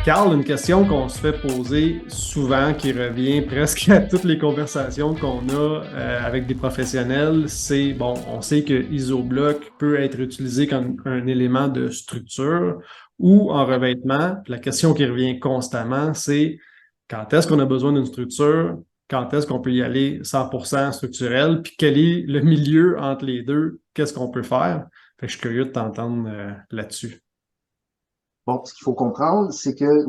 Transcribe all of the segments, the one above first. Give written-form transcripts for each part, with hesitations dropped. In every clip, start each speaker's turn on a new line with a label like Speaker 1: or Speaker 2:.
Speaker 1: Carl, une question qu'on se fait poser souvent, qui revient presque à toutes les conversations qu'on a avec des professionnels, c'est, bon, on sait que Isobloc peut être utilisé comme un élément de structure ou en revêtement. Puis la question qui revient constamment, c'est quand est-ce qu'on a besoin d'une structure, quand est-ce qu'on peut y aller 100% structurel, puis quel est le milieu entre les deux, qu'est-ce qu'on peut faire? Fait que je suis curieux de t'entendre là-dessus.
Speaker 2: Bon, ce qu'il faut comprendre, c'est que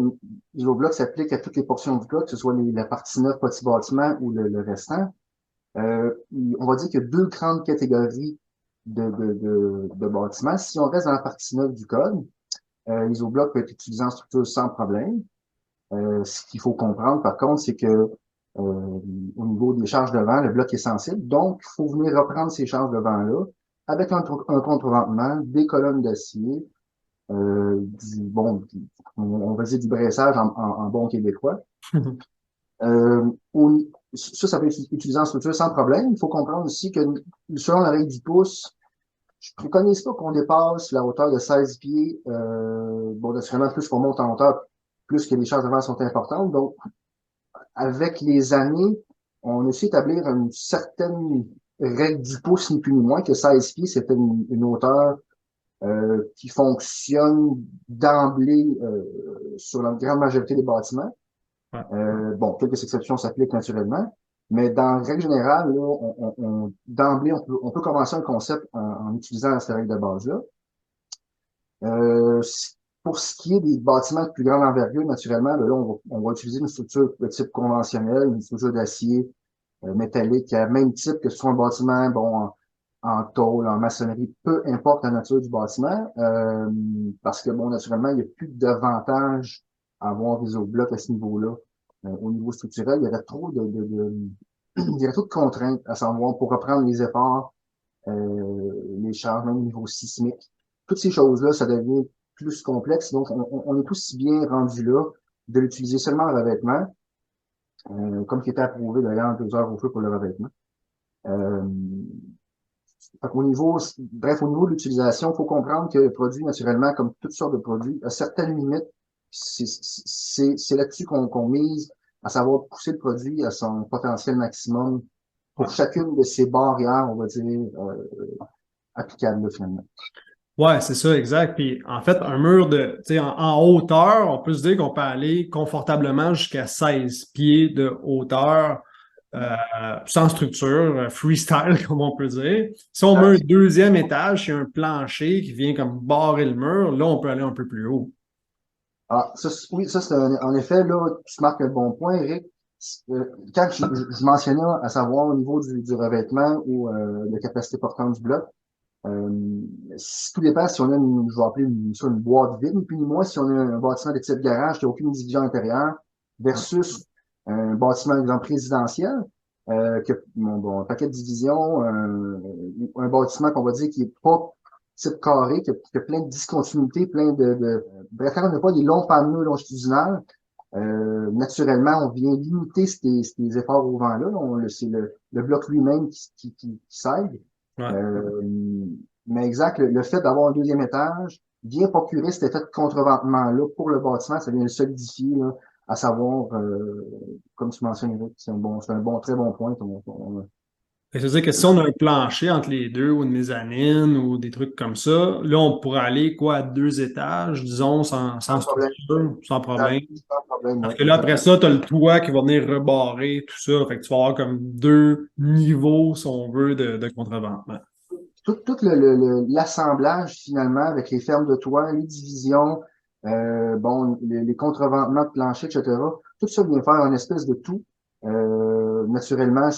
Speaker 2: l'isobloc s'applique à toutes les portions du code, que ce soit la partie neuve, petit bâtiment ou le restant. On va dire qu'il y a deux grandes catégories de bâtiments. Si on reste dans la partie neuve du code, l'isobloc peut être utilisé en structure sans problème. Ce qu'il faut comprendre, par contre, c'est que au niveau des charges de vent, le bloc est sensible. Donc, il faut venir reprendre ces charges de vent-là avec un contreventement, des colonnes d'acier, on va dire du braissage en bon québécois. Euh, au- ça peut être utilisé en structure sans problème. Il faut comprendre aussi que selon la règle du pouce, je ne préconise pas qu'on dépasse la hauteur de 16 pieds. Bon, naturellement, plus qu'on monte en hauteur, plus que les charges de vent sont importantes. Donc, avec les années, on essaie d'établir une certaine règle du pouce, ni plus ni moins, que 16 pieds, c'était une hauteur qui fonctionne d'emblée sur la grande majorité des bâtiments.
Speaker 1: Ouais.
Speaker 2: Bon, quelques exceptions s'appliquent naturellement, mais dans la règle générale, là, d'emblée, on peut commencer un concept en utilisant cette règle de base-là. Euh, pour ce qui est des bâtiments de plus grande envergure, naturellement, là, on va utiliser une structure de type conventionnel, une structure d'acier métallique, à même type que ce soit un bâtiment, bon, en tôle, en maçonnerie, peu importe la nature du bâtiment, parce que, bon, naturellement, il n'y a plus d'avantage à avoir des blocs à ce niveau-là. Au niveau structurel, il y aurait trop il y aurait trop de contraintes à savoir pour reprendre les efforts, les charges, même au niveau sismique. Toutes ces choses-là, ça devient plus complexe. Donc, on est aussi bien rendu là de l'utiliser seulement en revêtement, comme qui était approuvé d'ailleurs 2 heures au feu pour le revêtement. Euh, au niveau, bref, au niveau de l'utilisation, il faut comprendre que le produit, naturellement, comme toutes sortes de produits, a certaines limites. C'est là-dessus qu'on mise, à savoir pousser le produit à son potentiel maximum
Speaker 1: Ouais.
Speaker 2: pour chacune de ces barrières, on va dire, applicables, là, finalement.
Speaker 1: Ouais, c'est ça, exact. Puis en fait, un mur de, tu sais, en hauteur, on peut se dire qu'on peut aller confortablement jusqu'à 16 pieds de hauteur, euh, sans structure, freestyle, comme on peut dire. Si on met un deuxième étage, il y a un plancher qui vient comme barrer le mur, là, on peut aller un peu plus haut.
Speaker 2: Ah, ça, oui, ça, en effet, là, tu marques un bon point, Eric. Quand je mentionnais, à savoir au niveau du revêtement ou de capacité portante du bloc, Euh, tout dépend si on a je vais appeler une boîte vide, ni plus ni moins, si on a un bâtiment de type garage qui n'a aucune division intérieure,
Speaker 1: Ouais.
Speaker 2: versus un bâtiment, exemple, résidentiel, bon, un paquet de divisions, un bâtiment qu'on va dire qui est pas type carré, qui a plein de discontinuités, bref, quand on n'a pas des longs panneaux longitudinales, naturellement, on vient limiter ces efforts au vent-là. C'est le bloc lui-même qui s'aide.
Speaker 1: Ouais.
Speaker 2: Euh, mais exact, le fait d'avoir un deuxième étage vient procurer cet effet de contreventement-là pour le bâtiment, ça vient le solidifier, là, à savoir, comme tu mentionnes, Eric, très bon point.
Speaker 1: Fait que ça veut dire que si on a un plancher entre les deux ou une mezzanine ou des trucs comme ça, là, on pourrait aller quoi à 2 étages, disons, sans
Speaker 2: Sans problème.
Speaker 1: structure, sans
Speaker 2: Exact.
Speaker 1: problème.
Speaker 2: Sans problème,
Speaker 1: Parce
Speaker 2: oui,
Speaker 1: que là, après
Speaker 2: exactement.
Speaker 1: ça, tu as le toit qui va venir rebarrer tout ça. Fait que tu vas avoir comme deux niveaux, si on veut, de contreventement.
Speaker 2: Tout l'assemblage, finalement, avec les fermes de toit, les divisions, bon, les contreventements de plancher, etc., tout ça vient faire une espèce de tout. Naturellement,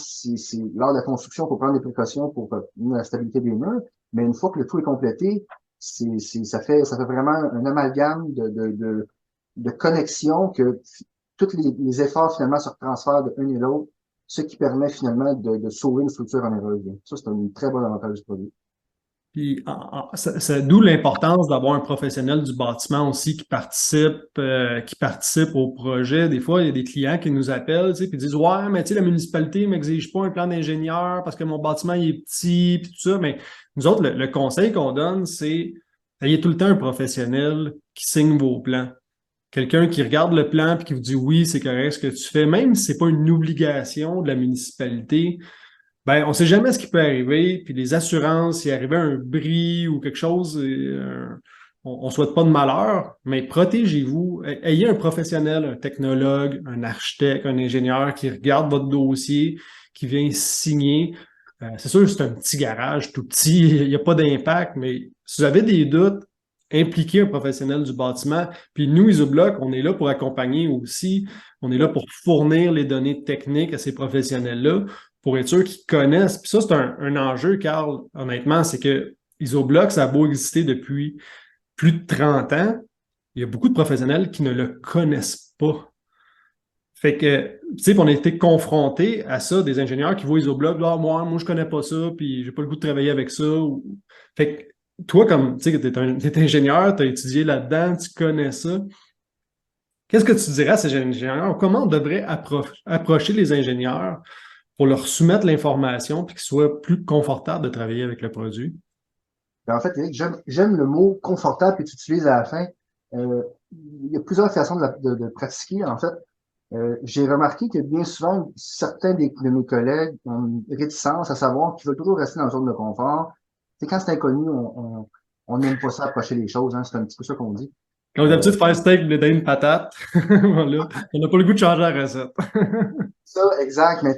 Speaker 2: lors de la construction, il faut prendre des précautions pour la stabilité des murs, mais une fois que le tout est complété, ça fait vraiment un amalgame de connexion que tous les efforts, finalement, se transfèrent de l'un et l'autre, ce qui permet, finalement, de sauver une structure onéreuse. Ça, c'est un très bon avantage du produit.
Speaker 1: Puis, d'où l'importance d'avoir un professionnel du bâtiment aussi qui participe au projet. Des fois, il y a des clients qui nous appellent, tu sais, puis disent, ouais, mais tu sais, la municipalité ne m'exige pas un plan d'ingénieur parce que mon bâtiment il est petit, puis tout ça. Mais nous autres, le conseil qu'on donne, c'est ayez tout le temps un professionnel qui signe vos plans. quelqu'un qui regarde le plan et qui vous dit oui, c'est correct ce que tu fais, même si c'est pas une obligation de la municipalité, ben, on sait jamais ce qui peut arriver. Puis les assurances, s'il arrivait un bris ou quelque chose, on ne souhaite pas de malheur, mais protégez-vous. Ayez un professionnel, un technologue, un architecte, un ingénieur qui regarde votre dossier, qui vient signer. C'est sûr que c'est un petit garage tout petit, il n'y a pas d'impact, mais si vous avez des doutes, impliquez un professionnel du bâtiment. Puis nous, Isobloc, on est là pour accompagner aussi. On est là pour fournir les données techniques à ces professionnels-là pour être sûr qu'ils connaissent. Puis ça, c'est un enjeu, Carl, honnêtement, c'est que Isobloc, ça a beau exister depuis plus de 30 ans, il y a beaucoup de professionnels qui ne le connaissent pas. Fait que, tu sais, on a été confrontés à ça, des ingénieurs qui voient Isobloc, ah, moi, je connais pas ça, puis j'ai pas le goût de travailler avec ça. Fait que, toi, comme, tu sais, t'es ingénieur, t'as étudié là-dedans, tu connais ça. Qu'est-ce que tu dirais à ces ingénieurs? Comment on devrait approcher les ingénieurs pour leur soumettre l'information puis qu'ils soient plus confortables de travailler avec le produit?
Speaker 2: Ben, en fait, Eric, j'aime le mot confortable que tu utilises à la fin. Il y a plusieurs façons de pratiquer, en fait. J'ai remarqué que bien souvent, certains de mes collègues ont une réticence à savoir qu'ils veulent toujours rester dans la zone de confort. C'est quand c'est inconnu, on n'aime pas ça approcher les choses, hein, c'est un petit peu ça qu'on dit.
Speaker 1: Comme d'habitude,
Speaker 2: Euh,
Speaker 1: faire steak, blé d'Inde, patate. Voilà. On n'a pas le goût de changer la recette.
Speaker 2: Ça, exact, mais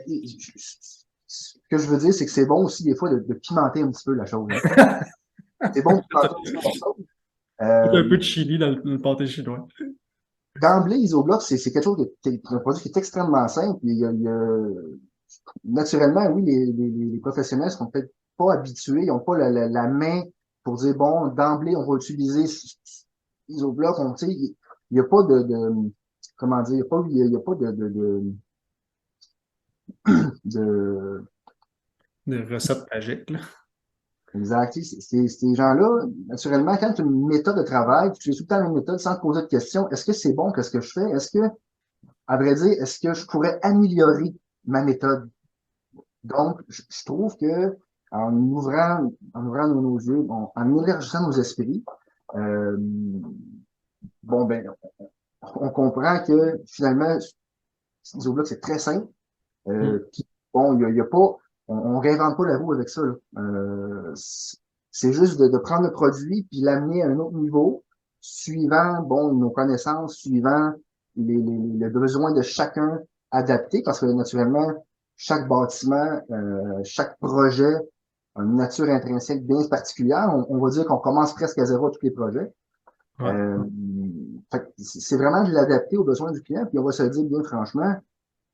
Speaker 2: ce que je veux dire, c'est que c'est bon aussi des fois de pimenter un petit peu la chose, hein. C'est bon de pimenter un petit peu la chose.
Speaker 1: Un peu
Speaker 2: Euh,
Speaker 1: de chili dans le pâté chinois.
Speaker 2: D'emblée, Isoblox, c'est quelque chose un produit qui est extrêmement simple. Naturellement, oui, les professionnels sont peut-être pas habitués, ils n'ont pas la main pour dire, bon, d'emblée, on va utiliser Isoblox. Tu sais, il n'y a pas comment dire, il y a pas de
Speaker 1: Des recettes magiques, là.
Speaker 2: exact. Tu sais, ces gens-là, naturellement, quand tu as une méthode de travail, tu fais tout le temps la même méthode sans te poser de questions. Est-ce que c'est bon, qu'est-ce que je fais? À vrai dire, est-ce que je pourrais améliorer ma méthode? Donc, je trouve que en ouvrant nos yeux, bon, en élargissant nos esprits, euh, bon, ben, on comprend que finalement, Zoblox, c'est très simple.
Speaker 1: Mm.
Speaker 2: Puis, bon, il y a pas, on réinvente pas la roue avec ça, là. C'est juste de prendre le produit puis l'amener à un autre niveau, suivant, bon, nos connaissances, suivant les besoins de chacun adaptés, parce que naturellement, chaque bâtiment, chaque projet a une nature intrinsèque bien particulière. On va dire qu'on commence presque à zéro à tous les projets.
Speaker 1: Ouais.
Speaker 2: Euh, c'est vraiment de l'adapter aux besoins du client, puis on va se le dire bien franchement,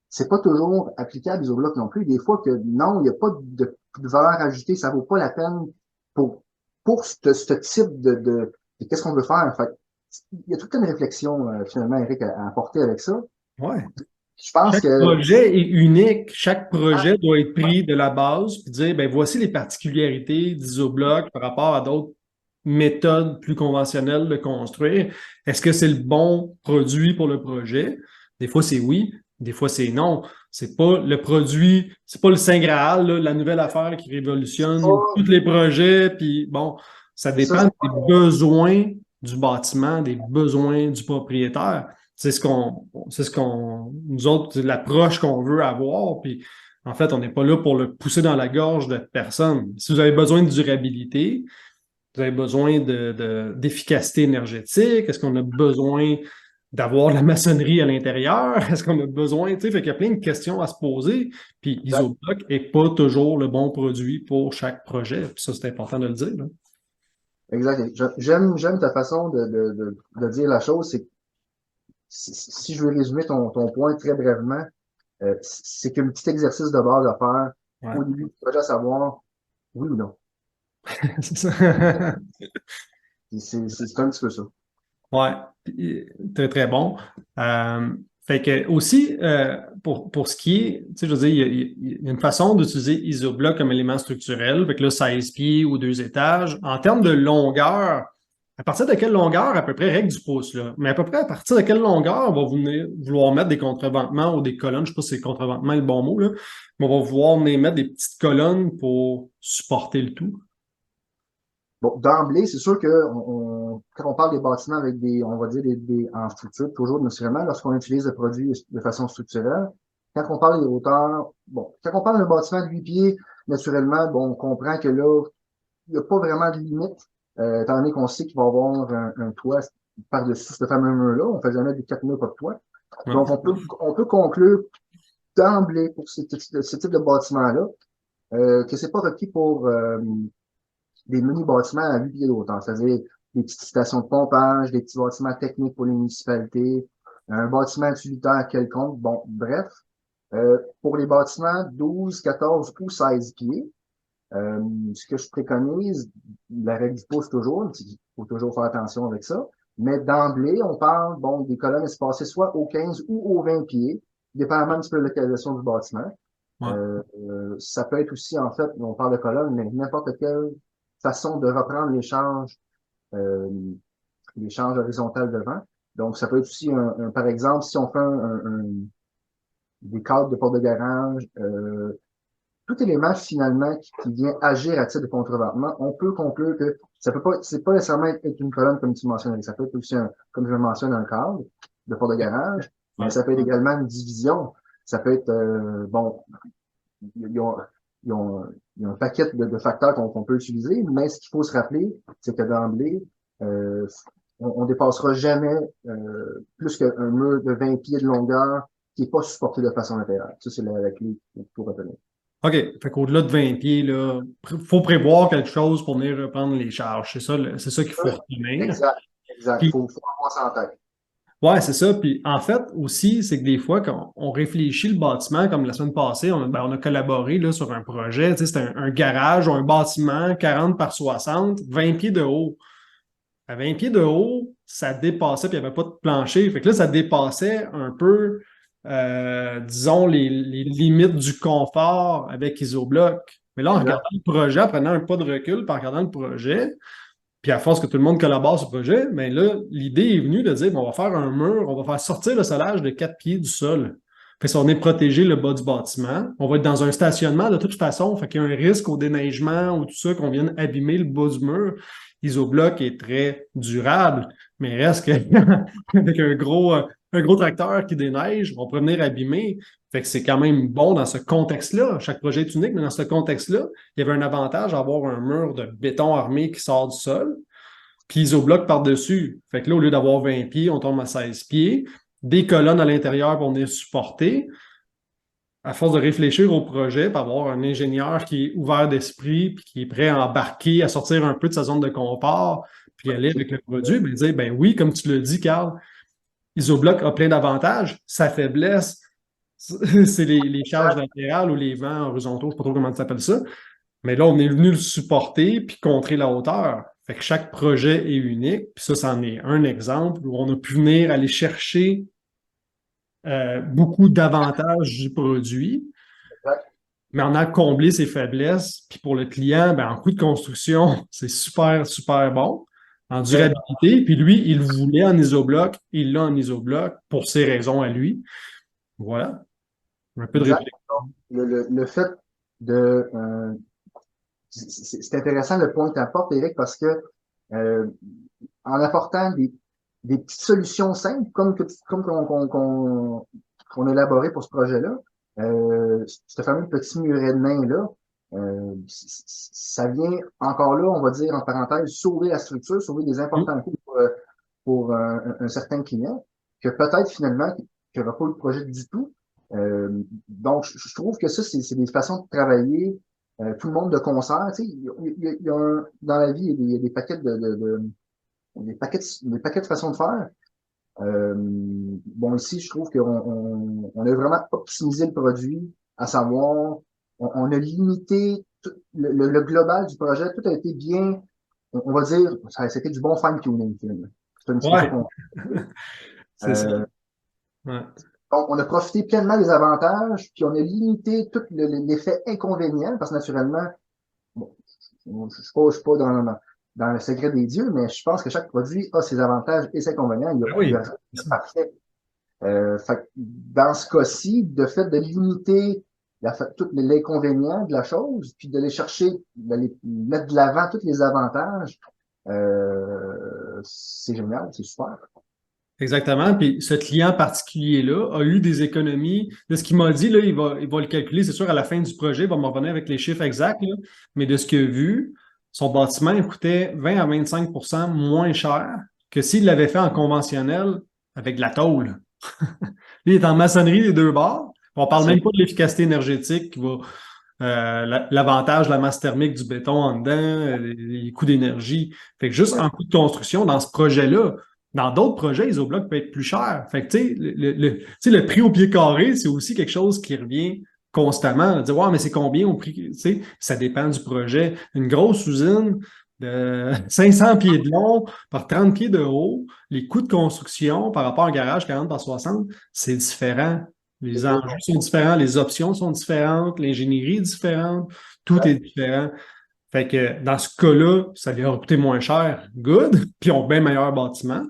Speaker 2: c'est pas toujours applicable Isobloc non plus. Des fois que non, il n'y a pas de valeur ajoutée, ça vaut pas la peine pour, pour ce type de qu'est-ce qu'on veut faire. Fait, il y a toute une réflexion, finalement, Eric, à apporter avec ça.
Speaker 1: Ouais.
Speaker 2: Je pense
Speaker 1: Chaque
Speaker 2: que
Speaker 1: projet est unique. Chaque projet doit être pris de la base puis dire, ben voici les particularités d'Isobloc par rapport à d'autres méthodes plus conventionnelles de construire. Est-ce que c'est le bon produit pour le projet? Des fois, c'est oui. Des fois, c'est non. C'est pas le produit, c'est pas le Saint Graal, là, la nouvelle affaire qui révolutionne
Speaker 2: oh,
Speaker 1: tous les projets. Puis bon, ça
Speaker 2: ça,
Speaker 1: dépend des besoins du bâtiment, des besoins du propriétaire. Nous autres, c'est l'approche qu'on veut avoir. Puis, en fait, on n'est pas là pour le pousser dans la gorge de personne. Si vous avez besoin de durabilité, vous avez besoin d'efficacité énergétique, est-ce qu'on a besoin d'avoir de la maçonnerie à l'intérieur? Est-ce qu'on a besoin, tu sais, fait qu'il y a plein de questions à se poser. Puis,
Speaker 2: exact,
Speaker 1: Isobloc n'est pas toujours le bon produit pour chaque projet. Puis ça, c'est important de le dire, là.
Speaker 2: exact. J'aime ta façon de dire la chose. C'est si je veux résumer ton point très brièvement, c'est qu'un petit exercice de base à faire
Speaker 1: Ouais.
Speaker 2: au début du projet, à savoir oui ou non.
Speaker 1: C'est ça.
Speaker 2: C'est un petit peu ça.
Speaker 1: Ouais, très, très bon. Euh, Fait que aussi, pour ce qui est, tu sais, je veux dire, il y a une façon d'utiliser Isobloc comme élément structurel, fait que là, 16 pieds ou 2 étages. En termes de longueur, à partir de quelle longueur, à peu près, règle du pouce, là, mais à peu près à partir de quelle longueur on va vouloir mettre des contreventements ou des colonnes, je ne sais pas si c'est contreventement est le bon mot, là, mais on va vouloir venir mettre des petites colonnes pour supporter le tout.
Speaker 2: Bon, d'emblée, c'est sûr que quand on parle des bâtiments avec on va dire en structure, toujours naturellement, lorsqu'on utilise le produit de façon structurelle, quand on parle des hauteurs, bon, quand on parle d'un bâtiment de 8 pieds, naturellement, bon, on comprend que là, il n'y a pas vraiment de limite, étant donné qu'on sait qu'il va y avoir un toit par-dessus ce fameux mur-là. On ne fait jamais des 4 murs pas de toit.
Speaker 1: Ouais.
Speaker 2: Donc, on peut conclure d'emblée pour ce type de bâtiment-là, que c'est pas requis pour des mini-bâtiments à 8 pieds d'auteur, c'est-à-dire des petites stations de pompage, des petits bâtiments techniques pour les municipalités, un bâtiment utilitaire quelconque. Bon, bref, pour les bâtiments 12, 14 ou 16 pieds, ce que je préconise, la règle du pouce toujours, il faut toujours faire attention avec ça, mais d'emblée, on parle bon, des colonnes espacées soit au 15 ou au 20 pieds, dépendamment un petit peu de la localisation du bâtiment.
Speaker 1: Ouais.
Speaker 2: Ça peut être aussi, en fait, on parle de colonnes, mais n'importe quelle façon de reprendre euh, les charges horizontales devant. Donc, ça peut être aussi, par exemple, si on fait des cadres de porte de garage, tout élément finalement qui vient agir à titre de contreventement, on peut conclure que ça peut pas, c'est pas nécessairement être une colonne comme tu mentionnais, ça peut être aussi comme je mentionne, un cadre de porte de garage, mais
Speaker 1: Ouais.
Speaker 2: ça peut être également une division. Ça peut être, bon, ils ont, ils ont, il y a un paquet de facteurs qu'on peut utiliser, mais ce qu'il faut se rappeler, c'est que d'emblée, euh, on dépassera jamais plus qu'un mur de 20 pieds de longueur qui n'est pas supporté de façon latérale. Ça, c'est la clé qu'il faut retenir.
Speaker 1: OK. Fait qu'au-delà de 20 pieds, là, faut prévoir quelque chose pour venir reprendre les charges. C'est ça qu'il faut retenir.
Speaker 2: Exact, exact.
Speaker 1: Puis,
Speaker 2: Faut avoir ça en tête.
Speaker 1: ouais, c'est ça. Puis, en fait, aussi, c'est que des fois, quand on réfléchit le bâtiment, comme la semaine passée, on a collaboré là, sur un projet. Tu sais, c'était un garage ou un bâtiment 40 par 60, 20 pieds de haut. À 20 pieds de haut, ça dépassait, puis il n'y avait pas de plancher. Fait que là, ça dépassait un peu, disons, les limites du confort avec Isobloc. Mais là, en
Speaker 2: Exact.
Speaker 1: regardant le projet, en prenant un pas de recul, puis en regardant le projet, puis à force que tout le monde collabore sur le projet, mais là, l'idée est venue de dire, bon, on va faire un mur, on va faire sortir le solage de 4 pieds du sol. Fait que si on est protégé le bas du bâtiment, on va être dans un stationnement de toute façon, fait qu'il y a un risque au déneigement ou tout ça qu'on vienne abîmer le bas du mur. Isobloc est très durable, mais reste qu'avec un gros tracteur qui déneige, on peut venir abîmer. Fait que c'est quand même bon dans ce contexte-là. Chaque projet est unique, mais dans ce contexte-là, il y avait un avantage à avoir un mur de béton armé qui sort du sol, puis isobloc par-dessus. Fait que là, au lieu d'avoir 20 pieds, on tombe à 16 pieds. Des colonnes à l'intérieur pour venir supporter. À force de réfléchir au projet, puis avoir un ingénieur qui est ouvert d'esprit, puis qui est prêt à embarquer, à sortir un peu de sa zone de confort, puis aller avec le produit, ben dire, ben oui, comme tu le dis, Carl, Isobloc a plein d'avantages. Sa faiblesse, c'est les charges latérales ou les vents horizontaux, je ne sais pas trop comment tu appelles ça. Mais là, on est venu le supporter puis contrer la hauteur. Fait que chaque projet est unique. Puis ça, c'en est un exemple où on a pu venir aller chercher beaucoup d'avantages du produit,
Speaker 2: Exact.
Speaker 1: mais on a comblé ses faiblesses. Puis pour le client, ben, en coût de construction, c'est super, super bon. En
Speaker 2: Très bon.
Speaker 1: durabilité, puis lui, il voulait en isobloc, il l'a en isobloc pour ses raisons à lui. Voilà, un peu de
Speaker 2: Exact.
Speaker 1: réflexion.
Speaker 2: Le fait de c'est intéressant le point que tu apportes, Eric, parce que euh, en apportant des petites solutions simples, comme qu'on a élaboré pour ce projet-là, ce fameux petit muret de nain-là, ça vient encore là, on va dire en parenthèse, sauver la structure, sauver des
Speaker 1: Hum.
Speaker 2: importants coûts pour un certain client, que peut-être finalement qui n'aura pas eu le projet du tout. Donc, je trouve que ça, c'est des façons de travailler tout le monde de concert. Tu sais, il y a dans la vie, il y a des paquets des paquets de façons de faire. Bon, ici, je trouve on a vraiment optimisé le produit, à savoir, on a limité le global du projet, tout a été bien, on va dire, c'était du bon fine-tuning, finalement. C'est un petit peu ça
Speaker 1: Ouais,
Speaker 2: qu'on
Speaker 1: c'est ça.
Speaker 2: euh,
Speaker 1: Ouais.
Speaker 2: donc, on a profité pleinement des avantages, puis on a limité tout l'effet inconvénient, parce que naturellement, bon, je suis pas dans le secret des dieux, mais je pense que chaque produit a ses avantages et ses inconvénients.
Speaker 1: Ben
Speaker 2: Il y a
Speaker 1: oui,
Speaker 2: rien
Speaker 1: c'est
Speaker 2: de
Speaker 1: ça.
Speaker 2: parfait. Fait que dans ce cas-ci, de fait de limiter, tous les inconvénients de la chose, puis d'aller chercher, d'aller mettre de l'avant tous les avantages, c'est génial, c'est super.
Speaker 1: Exactement. Puis ce client particulier-là a eu des économies. De ce qu'il m'a dit, là, il va le calculer, c'est sûr, à la fin du projet, il va me revenir avec les chiffres exacts, là. Mais de ce qu'il a vu, son bâtiment il coûtait 20 à 25 moins cher que s'il l'avait fait en conventionnel avec de la tôle. Lui, il est en maçonnerie des deux bords. On parle
Speaker 2: C'est
Speaker 1: même pas de l'efficacité énergétique qui va l'avantage de la masse thermique du béton en dedans, les coûts d'énergie. Fait que juste en coût de construction, dans ce projet-là, dans d'autres projets, Isobloc peut être plus cher. Fait que, tu sais, tu sais, le prix au pied carré, c'est aussi quelque chose qui revient constamment. Dire, ouais, mais c'est combien au prix? Tu sais, ça dépend du projet. Une grosse usine de 500 pieds de long par 30 pieds de haut, les coûts de construction par rapport à un garage 40 par 60, c'est différent. Les enjeux sont différents, les options sont différentes, l'ingénierie est différente, tout est différent. Fait que dans ce cas-là, ça lui a coûté moins cher, good, puis ils ont bien meilleur bâtiment.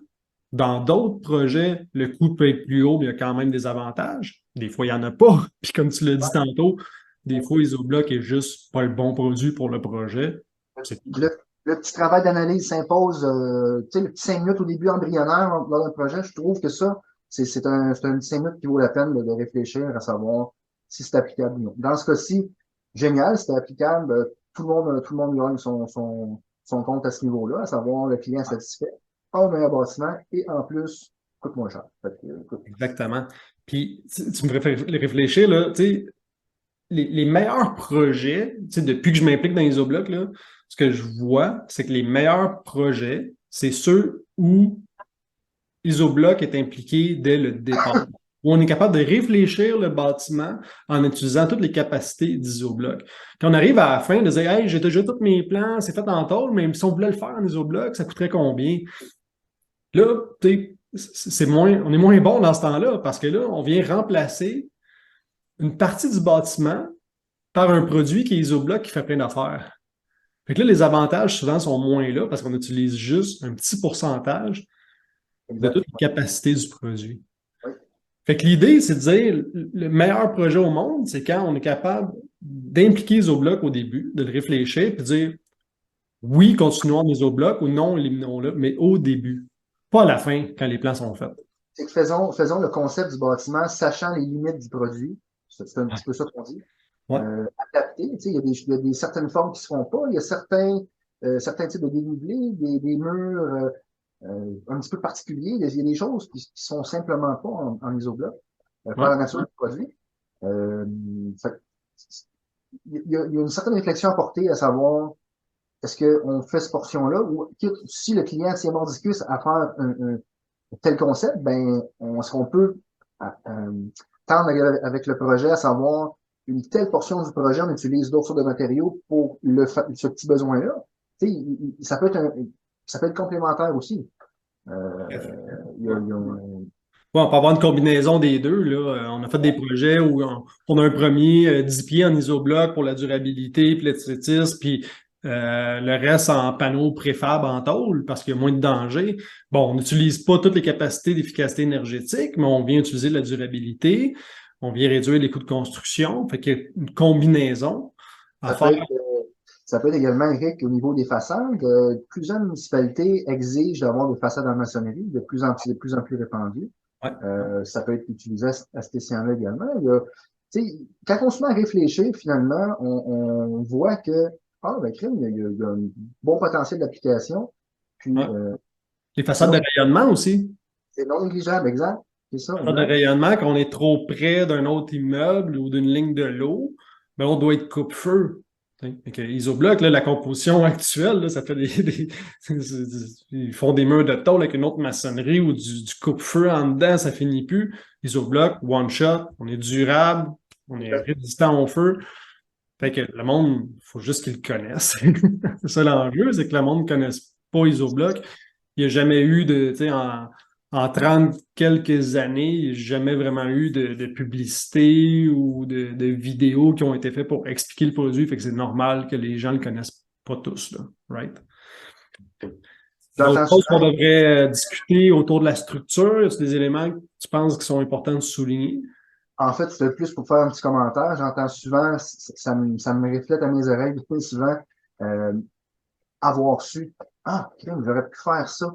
Speaker 1: Dans d'autres projets, le coût peut être plus haut, mais il y a quand même des avantages. Des fois, il n'y en a pas. Puis comme tu l'as dit tantôt, des fois, Isobloc est juste pas le bon produit pour le projet. C'est tout.
Speaker 2: le petit travail d'analyse s'impose, tu sais, le petit 5 minutes au début embryonnaire lors d'un projet, je trouve que ça, c'est un 5 minutes qui vaut la peine de réfléchir à savoir si c'est applicable ou non. Dans ce cas-ci, génial, c'est applicable, tout le monde gagne son compte à ce niveau-là, à savoir le client satisfait, a un meilleur bâtiment et en plus coûte moins cher. Fait que, écoute,
Speaker 1: Exactement. Puis tu me fais réfléchir, là, tu sais, les meilleurs projets, tu sais, depuis que je m'implique dans Isobloc, là, ce que je vois, c'est que les meilleurs projets, c'est ceux où Isobloc est impliqué dès le départ, où on est capable de réfléchir le bâtiment en utilisant toutes les capacités d'Isobloc. Quand on arrive à la fin de dire, hey, j'ai déjà tous mes plans, c'est fait en tôle, mais si on voulait le faire en Isobloc, ça coûterait combien? Là, c'est moins, on est moins bon dans ce temps-là parce que là, on vient remplacer une partie du bâtiment par un produit qui est Isobloc qui fait plein d'affaires. Fait que là, les avantages souvent sont moins là parce qu'on utilise juste un petit pourcentage de
Speaker 2: exact.
Speaker 1: toutes les capacités du produit.
Speaker 2: Oui,
Speaker 1: Fait que l'idée, c'est de dire le meilleur projet au monde, c'est quand on est capable d'impliquer Isobloc au début, de le réfléchir, puis de dire oui, continuons en Isobloc ou non, éliminons-le, mais au début, pas à la fin, quand les plans sont faits.
Speaker 2: c'est que faisons le concept du bâtiment, sachant les limites du produit. C'est un petit peu ça qu'on dit.
Speaker 1: Ouais,
Speaker 2: Adapté, tu sais, il y a des certaines formes qui se font pas, il y a certains types de dénivelés, des murs un petit peu particuliers, il y a des choses qui sont simplement pas en isobloc, par
Speaker 1: ouais,
Speaker 2: la nature du produit. Fait il y a une certaine réflexion à porter à savoir est-ce qu'on fait cette portion-là ou si le client tient mordicus à faire un tel concept, ben, est-ce qu'on peut euh, tendre avec le projet à savoir une telle portion du projet, on utilise d'autres sortes de matériaux pour ce petit besoin-là. Tu sais, ça peut être complémentaire aussi. Il y a
Speaker 1: ouais, on peut avoir une combinaison des deux, là. On a fait des projets où on a un premier 10 pieds en isobloc pour la durabilité, puis l'esthétisme, puis le reste en panneaux préfab en tôle parce qu'il y a moins de danger. Bon, on n'utilise pas toutes les capacités d'efficacité énergétique, mais on vient utiliser de la durabilité, on vient réduire les coûts de construction. Fait qu'il y a une combinaison à
Speaker 2: ça
Speaker 1: faire.
Speaker 2: peut être, ça peut être également, Eric, au niveau des façades. Plusieurs municipalités exigent d'avoir des façades en maçonnerie de plus en plus répandues.
Speaker 1: Ouais.
Speaker 2: Ça peut être utilisé à cet escient-là également. Tu sais, quand on se met à réfléchir, finalement, on voit que, ben, crème, il y a un bon potentiel d'application. Puis,
Speaker 1: Ouais. Les façades de
Speaker 2: sinon,
Speaker 1: rayonnement aussi.
Speaker 2: c'est non négligeable, exact. C'est ça,
Speaker 1: De
Speaker 2: exact.
Speaker 1: rayonnement, quand on est trop près d'un autre immeuble ou d'une ligne de l'eau, ben on doit être coupe-feu. Isobloc, là, la composition actuelle, là, ça fait ils font des murs de tôle avec une autre maçonnerie ou du coupe-feu en dedans, ça finit plus. Isobloc, one shot, on est durable, on est résistant au feu. Fait que le monde, il faut juste qu'ils le connaissent. C'est ça l'enjeu, c'est que le monde ne connaisse pas Isobloc. Il n'y a jamais eu tu sais, en 30 quelques années, il n'y a jamais vraiment eu de publicité ou de vidéos qui ont été faites pour expliquer le produit. Fait que c'est normal que les gens ne le connaissent pas tous, là, right? D'autres
Speaker 2: J'entends
Speaker 1: choses qu'on
Speaker 2: souvent,
Speaker 1: devrait discuter autour de la structure, c'est des éléments que tu penses qui sont importants de souligner?
Speaker 2: En fait, c'est plus pour faire un petit commentaire. J'entends souvent, ça me reflète à mes oreilles bien souvent, euh, avoir su, ah, crème, j'aurais pu faire ça.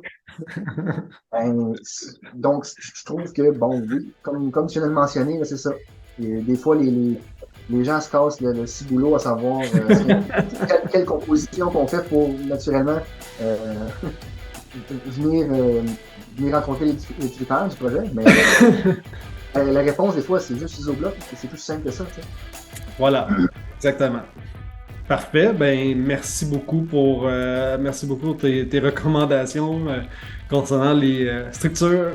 Speaker 2: Ben, donc, je trouve que, bon, oui, comme tu viens de le mentionner, là, c'est ça. Et des fois, les gens se cassent le ciboulot à savoir quelle composition qu'on fait pour, naturellement, euh, venir, euh, venir rencontrer les critères du projet. Mais la réponse, des fois, c'est juste isobloc. C'est plus simple que ça, tu sais.
Speaker 1: Voilà, exactement. Parfait. Ben, merci beaucoup pour tes recommandations concernant les structures.